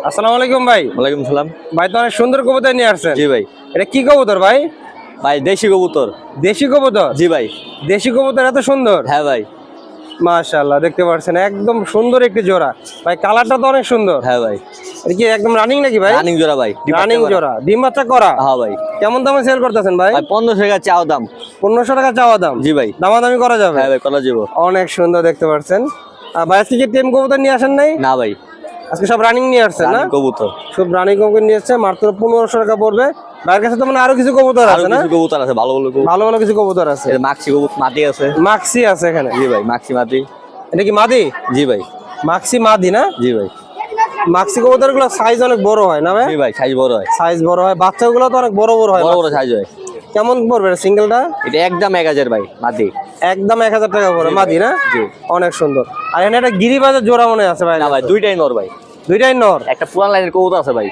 আসসালামু আলাইকুম ভাই। ওয়ালাইকুম সালাম। ভাই তো অনেক সুন্দর কবুতর নিয়ে আসছেন। জি ভাই। এটা কি কবুতর ভাই? ভাই দেশি কবুতর। দেশি কবুতর? জি ভাই। দেশি কবুতর এত সুন্দর? হ্যাঁ ভাই। মাশাআল্লাহ, দেখতে পাচ্ছেন একদম সুন্দর একটি জোড়া। ভাই কালারটা তো অনেক সুন্দর। হ্যাঁ ভাই। এটা কি একদম রানিং নাকি ভাই? রানিং জোড়া ভাই। রানিং জোড়া, ডিম বাচ্চা করা? হ্যাঁ ভাই। কেমন দামে সেল করতেছেন ভাই? ভাই 1500 টাকা চাও দাম। 1500 টাকা চাওয়া দাম? জি ভাই। দামাদামি করা যাবে? হ্যাঁ ভাই করা যাবে। অনেক সুন্দর দেখতে পাচ্ছেন। ভাই আজকে কি টেম কবুতর নিয়ে আসেন নাই? না ভাই, আজকে সব রানিং নিয়ে আসছেন না? কবুতর সব রানিং কবুতর নিয়ে আসছে, মাত্র 1500 টাকা পড়বে। ভাইয়ের কাছে তো মানে আরো কিছু কবুতর আছে না? কিছু কবুতর আছে, ভালো ভালো কবুতর। ভালো ভালো কিছু কবুতর আছে। এই মাক্সি কবুতর মাটি আছে। মাক্সি আছে এখানে? জি ভাই, মাক্সি মাটি। এটা কি মাদি? জি ভাই। মাক্সি মাদি না? জি ভাই। মাক্সি কবুতর গুলো সাইজ অনেক বড় হয় না ভাই? জি ভাই, সাইজ বড় হয়। সাইজ বড় হয়, বাচ্চাগুলো তো অনেক বড় বড় হয়। বড় বড় সাইজ হয়। কেমন পড়বে সিঙ্গেলটা? এটা একদম 1000 ভাই মাটি। একদম 1000 টাকা পড়ে মাদি না? জি। অনেক সুন্দর। আর এখানে একটা গিরিবাজের জোড়া মনে আছে ভাই? না ভাই, দুইটাই নর ভাই। দুইটাই নর? একটা পুরান লাইনের কবুতর আছে ভাই।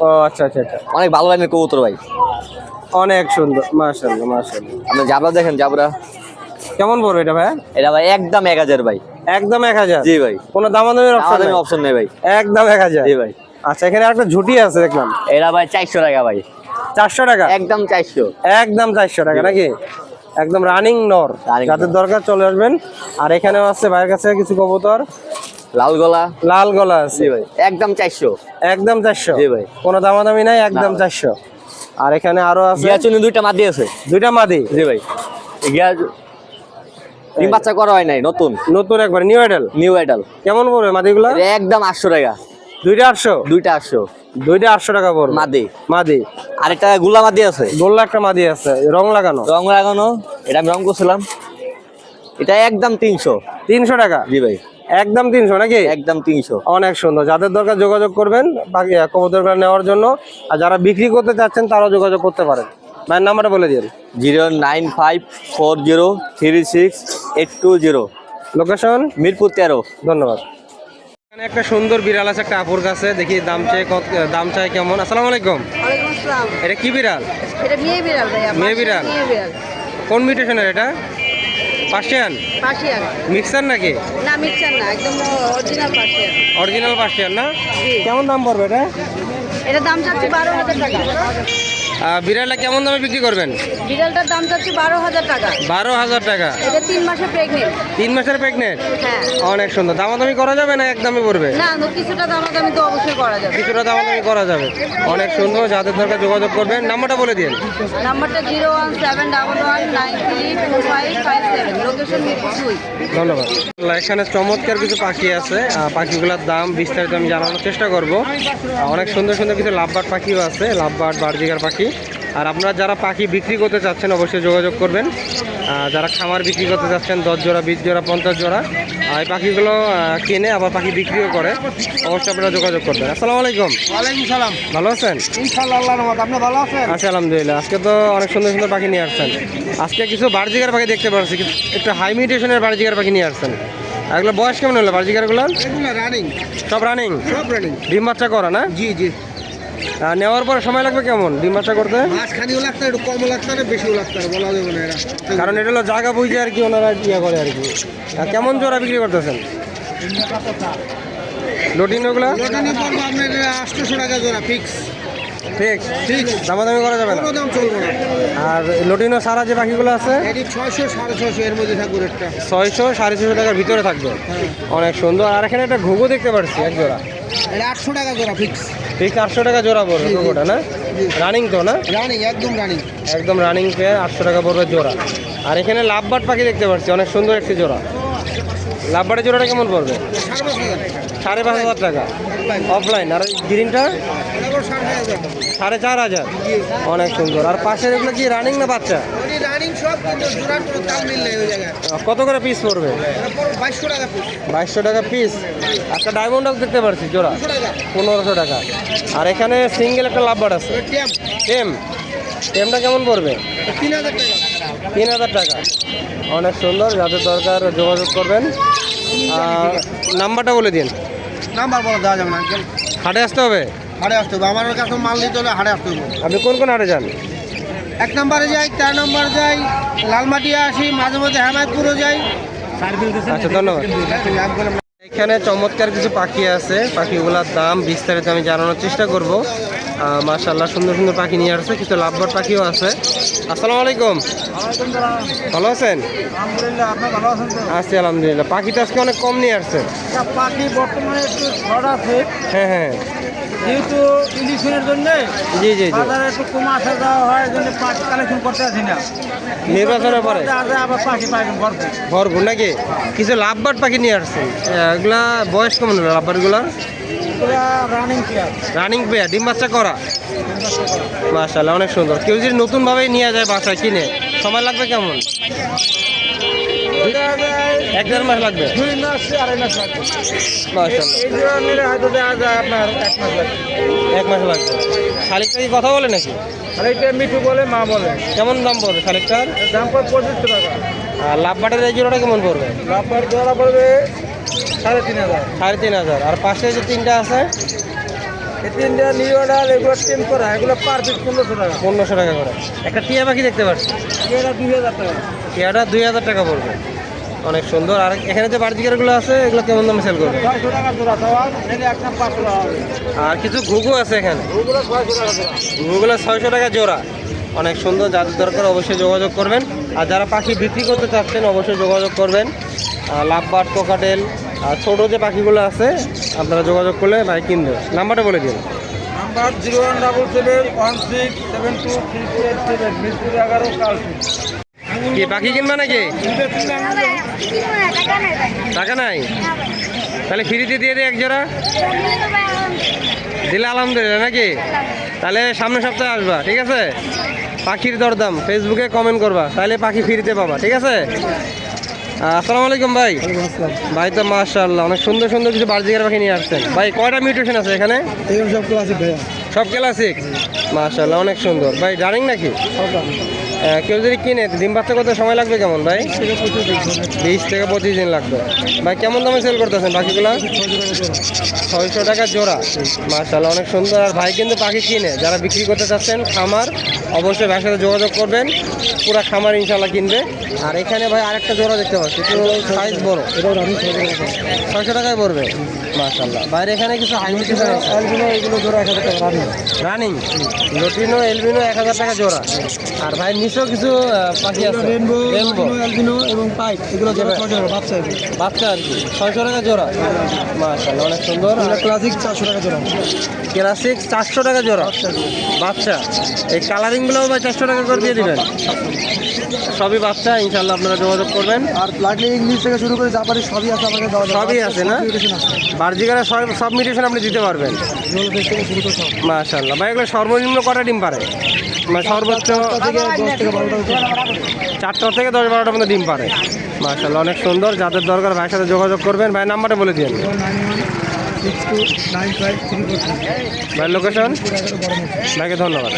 ও আচ্ছা আচ্ছা আচ্ছা। অনেক ভালো লাইনের কবুতর ভাই। অনেক সুন্দর, মাশাআল্লাহ মাশাআল্লাহ। আপনি জাবরা দেখেন, জাবরা কেমন পড়বে এটা ভাই? এটা ভাই একদম 1000 ভাই। একদম 1000? জি ভাই। কোনো দামাদামির অপশন নেই? অপশন নেই ভাই। একদম 1000? জি ভাই। আচ্ছা, এখানে একটা ঝুটি আছে দেখলাম। এটা ভাই 400 টাকা ভাই। 400 টাকা? একদম 400। একদম 400 টাকা নাকি? একদম রানিং নর, যাদের দরকার চলে আসবেন। আর এখানেও আছে ভাইয়ের কাছে কিছু কবুতর। লাল গলা। লাল গলা আছে? জি ভাই। একদম 400। একদম 400? জি ভাই। কোনো দামাদামি নাই, একদম 400। আর এখানে আরো আছে গিয়াচুনি দুইটা মাদি আছে। দুইটা মাদি? জি ভাই। গিয়া ডিম বাচ্চা করা হয় নাই, নতুন নতুন একবার নিউ আইডাল? New ideal. কেমন পড়বে মাদিগুলো? একদম 800 টাকা। দুইটা 800? দুইটা 800। দুইটা 800 টাকা পড়বে মাদি। মাদি। আর একটা গুলা মাদি আছে। গোল্লা একটা মাদি আছে, রং লাগানো? রং লাগানো, এটা আমি রং করছিলাম। এটা একদম 300। 300 টাকা? জি ভাই। একদম 300 নাকি? একদম 300। অনেক সুন্দর, যাদের দরকার যোগাযোগ করবেন বাকি কবুতরগুলো নেওয়ার জন্য। আর যারা বিক্রি করতে চাচ্ছেন তারাও যোগাযোগ করতে পারেন। ভাইয়ের নাম্বারটা বলে দিন। 09540368220। লোকেশন? মিরপুর 13। ধন্যবাদ। এখানে একটা সুন্দর বিড়াল আছে একটা আপুর কাছে, দেখি দাম চাই কেমন। আসসালামু আলাইকুম। ওয়ালাইকুম আসসালাম। এটা কি বিড়াল? এটা মেয়ে বিড়াল ভাইয়া। মেয়ে বিড়াল? মেয়ে বিড়াল। কোন মিউটেশনের এটা? পার্সিয়ান? পার্সিয়ান। মিক্সার নাকি? না মিক্সার না, একদম অরিজিনাল পার্সিয়ান। অরিজিনাল পার্সিয়ান না? জি। কেমন দাম পড়বে এটা? এটার দাম চাচ্ছি 12,000 টাকা। বিড়ালটা কেমন দামে বিক্রি করবেন? বিড়ালটার দাম চাচ্ছি 12,000 টাকা। 12,000 টাকা? এটা 3 মাসে প্রেগনেন্ট। 3 মাসের প্রেগনেন্ট? হ্যাঁ। অনেক সুন্দর। দামাদামি করা যাবে না একদমই পড়বে? না, কিছুটা দামাদামি তো অবশ্যই করা যাবে। কিছুটা দামাদামি করা যাবে। অনেক সুন্দর, যাদের দরকার যোগাযোগ করবেন। নাম্বারটা বলে দিন। নাম্বারটা 01711932557। লোকেশন মিরপুর 2। ধন্যবাদ। এখানে চমৎকার কিছু পাখি আছে, পাখিগুলোর দাম বিস্তারিত আমি জানানোর চেষ্টা করব। অনেক সুন্দর সুন্দর কিছু লাভবার্ড পাখিও আছে, লাভবার্ড বার্জিকার পাখি। আর আপনারা যারা পাখি বিক্রি করতে চাচ্ছেন অবশ্যই যোগাযোগ করবেন। যারা খামার বিক্রি করতে চাচ্ছেন 10 জোড়া 20 জোড়া 50 জোড়া এই পাখিগুলো কেনে আবার পাখি বিক্রিও করে, অবশ্যই আপনারা যোগাযোগ করবেন। আসসালামু আলাইকুম। ওয়ালাইকুম সালাম। ভালো আছেন? ইনশাআল্লাহ আল্লাহর রহমতে। আপনি ভালো আছেন? আচ্ছা আলহামদুলিল্লাহ। আজকে তো অনেক সুন্দর সুন্দর পাখি নিয়ে আসছেন। আজকে কিছু বার্জিকার পাখি দেখতে পাচ্ছি, একটু হাই মিউটেশনের বার্জিকার পাখি নিয়ে আসছেন। এগুলো বয়স কেমন হলো বার্জিকারগুলো? এগুলো রানিং। সব রানিং? সব রানিং। ডিম বাচ্চা করা না? জি জি। নেওয়ার পরে সময় লাগবে কেমন ডিম বাচ্চা করতে? মাঝখানেও লাগতে একটু কমও লাগতে পারে, বেশিও লাগতে পারে, বলা যাবে না এরা। কারণ এটা হলো জায়গা বুঝে আর কি ওনারা ইয়ে করে আর কি। কেমন জোড়া বিক্রি করতেছেন লটিনোগুলো? লটিনি পড়বো আপনার 800 টাকা জোড়া ফিক্স। ঠিক ফিক্স, দামাদামি করা যাবে না? কোনো দাম চলবো না। আর লটিনো সারা যে পাখিগুলো আছে এটি 600 650 এর মধ্যে থাকবে রেটটা। 600 650 টাকার ভিতরে থাকবে। অনেক সুন্দর। আর এখানে একটা ঘুঘু দেখতে পাচ্ছি এক জোড়া, এটা 800 টাকা জোড়া ফিক্স। ঠিক 800 টাকা জোড়া পড়বে ঘুঘুটা না? রানিং তো না? রানিং, একদম রানিং। একদম রানিং পেয়ে 800 টাকা পড়বে জোড়া। আর এখানে লাভবার্ড পাখি দেখতে পাচ্ছি, অনেক সুন্দর একটি জোড়া। লাভবার্ডের জোড়াটা কেমন পড়বে? 5,500 টাকা অফলাইন। আর গ্রিনটা 4,500। অনেক সুন্দর। আর পাশের এগুলো কি রানিং না বাচ্চা? রানিং সব, কিন্তু জোড়ার কোনো দাম মিল নেই ওই জায়গায়। কত করে পিস পড়বে? 2200 টাকা পিস। 2200 টাকা পিস। একটা ডায়মন্ড দেখতে পাচ্ছি জোড়া 1500 টাকা। আর এখানে সিঙ্গেল একটা লাভবার্ড আছে টেম। টেমটা কেমন পড়বে? 3000 টাকা। 3000 টাকা। অনেক সুন্দর, যাদের দরকার যোগাযোগ করবেন। নাম্বারটা বলে দিন। নাম্বার বলা দেওয়া যাবে না, হাটে আসতে হবে? হাটে আসতে হবে। আমার কাছে মাল নিতে হলে হাটে আসতে হবে। আপনি কোন কোন হাটে যান? 1 নম্বরে যাই, 4 নম্বর যাই, লালমাটিয়া আসি, মাঝে মাঝে হেমায়তপুরও যাই। আচ্ছা ধন্যবাদ। এখানে চমৎকার কিছু পাখি আছে, পাখিগুলোর দাম বিস্তারিত আমি জানানোর চেষ্টা করব। মাশাআল্লাহ সুন্দর সুন্দর পাখি নিয়ে আসছে, কিছু লাভবার্ড পাখিও আছে। আসসালামু আলাইকুম, ভালো আছেন? আলহামদুলিল্লাহ, আপনি ভালো আছেন তো? আছি আলহামদুলিল্লাহ। পাখি তো আজকে অনেক কম নিয়ে আসছে। পাখি বর্তমানে একটু ঝড় আছে, হ্যাঁ হ্যাঁ, যেহেতু ইলেকশনের জন্য জি জি জি, বাজারে একটু কম আসা যাওয়া হয়, এই জন্য পাখি কালেকশন করতে আসি না। নির্বাচনের পরে আবার পাখি পাইবেন ভরপুর। ভরপুর নাকি? কিছু লাভবার্ড পাখি নিয়ে আসছেন, এগুলা বয়স কেমন হলো লাভবার্ডগুলোর? রানিং প্লেয়ার, রানিং পেয়ার, ডিম বাচ্চা করা। মাশাআল্লাহ অনেক সুন্দর। কেউ যদি নতুনভাবেই নিয়ে যায় বাসায় কিনে, সময় লাগবে কেমন? 1-1.5 মাস লাগবে। 2 মাস 2.5 মাস লাগবে। মাশাআল্লাহ, এই জোড়া নিলে হয়তো দেওয়া যায় আপনার 1 মাস লাগবে। 1 মাস লাগবে। শালিকটা কি কথা বলে নাকি? আর এইটা মিঠু বলে, মা বলে। কেমন দাম পড়বে শালিকটার? দাম পড়ে 2500 টাকা। আর লাভবার্ডের এই জোড়াটা কেমন পড়বে? লাভবার জোড়া পড়বে 3500। 3,500। আর পাশে যে তিনটা আছে এই তিনটা নিউ অর্ডার, এগুলো টেম করা, এগুলো পার পিস 1500 টাকা। 1500 টাকা করে। একটা টিয়া পাখি দেখতে পাচ্ছি, এরা 2000 টাকা। টিয়াটা 2000 টাকা পড়বে, অনেক সুন্দর। আর এখানে যে বার্জিকারগুলো আছে এগুলো কেমন দামে সেল করবে? 600 টাকা জোড়া, সবার এনে একদম 500 টাকা হবে। আর কিছু ঘুঘু আছে এখানে, ওগুলো 600 টাকা জোড়া। ঘুঘুগুলো 600 টাকা জোড়া, অনেক সুন্দর। যাদের দরকার অবশ্যই যোগাযোগ করবেন। আর যারা পাখি বিক্রি করতে চাচ্ছেন অবশ্যই যোগাযোগ করবেন। লাভবার্ড, কোকাটেল আর ছোটো যে পাখিগুলো আছে আপনারা যোগাযোগ করলে ভাই কিনবে। নাম্বারটা বলে দিন। নাম্বার 017716723387, মিরপুর 11, কালচি। কি পাখি কিনবে নাকি? টাকা নাই? তাহলে ফ্রিতে দিয়ে দিই এক জোড়া, দিলে আলহামদুলিল্লাহ নাকি? তাহলে সামনের সপ্তাহে আসবা, ঠিক আছে? পাখির দরদাম ফেসবুকে কমেন্ট করবা, তাহলে পাখি ফ্রিতে পাবা, ঠিক আছে? আসসালামু আলাইকুম ভাই। ভাই তো মাশাআল্লাহ অনেক সুন্দর সুন্দর কিছু বার্জিকার পাখি নিয়ে আসছেন। ভাই কয়টা মিউটেশন আছে এখানে? এরকম সব ক্লাসিক ভাইয়া, সব ক্লাসিক। মাশাআল্লাহ অনেক সুন্দর। ভাই ডারিং নাকি? কেউ যদি কিনে ডিম বাচ্চা করতে সময় লাগবে কেমন ভাই? 20 থেকে 25 দিন লাগবে। ভাই কেমন দামে সেল করতেছেন পাখিগুলো? 600 টাকা জোড়া। মাশাআল্লাহ অনেক সুন্দর। আর ভাই কিন্তু পাখি কিনে, যারা বিক্রি করতে চাচ্ছেন খামার, অবশ্যই ভাইয়ের সাথে যোগাযোগ করবেন, পুরো খামার ইনশাল্লাহ কিনবে। আর এখানে ভাই আরেকটা জোড়া দেখতে পাচ্ছি, একটু সাইজ বড়, এটাও 600 টাকায় পড়বে। মাশাআল্লাহ। বাইরে এখানে কিছু হাইব্রিড এগুলো জোড়া 1000 টাকা রানিং, লটিনো এলবিনো 1000 টাকা জোড়া। আর ভাই নিচেও কিছু পাখি আছে, রেনবো অ্যালবিনো এবং পাইপ, এগুলো জোড়া 600 টাকা বাচ্চা। বাচ্চা আর কি 600 টাকা জোড়া। মাশাআল্লাহ অনেক সুন্দর। এগুলো ক্লাসিক 400 টাকা জোড়া। ক্লাসিক 400 টাকা জোড়া বাচ্চা। এই কালারিংগুলোও ভাই 400 টাকা করে দিয়ে দিবেন। সবই বাচ্চা, ইনশাল্লাহ আপনারা যোগাযোগ করবেন। আর লাগলে ইংলিশ থেকে শুরু করে জাপানি সবই আছে আমাদের দেওয়া যাবে। সবই আছে না? বার্জিকারে সব মিউটেশন আপনি দিতে পারবেন। জোল ফেস থেকে শুরু করে সব। মাশাআল্লাহ। ভাই এগুলো সর্বনিম্ন কটা ডিম পারে? মানে সর্বোচ্চ 4টা থেকে 10 থেকে 12টা উঠে। 4টা থেকে 10-12টার মধ্যে ডিম পারে। মাশাআল্লাহ অনেক সুন্দর। যাদের দরকার ভাইয়ের সাথে যোগাযোগ করবেন। ভাই নাম্বারটা বলে দিন। 91629534। ভাইয়ের লোকেশন? বড় ভাইকে ধন্যবাদ।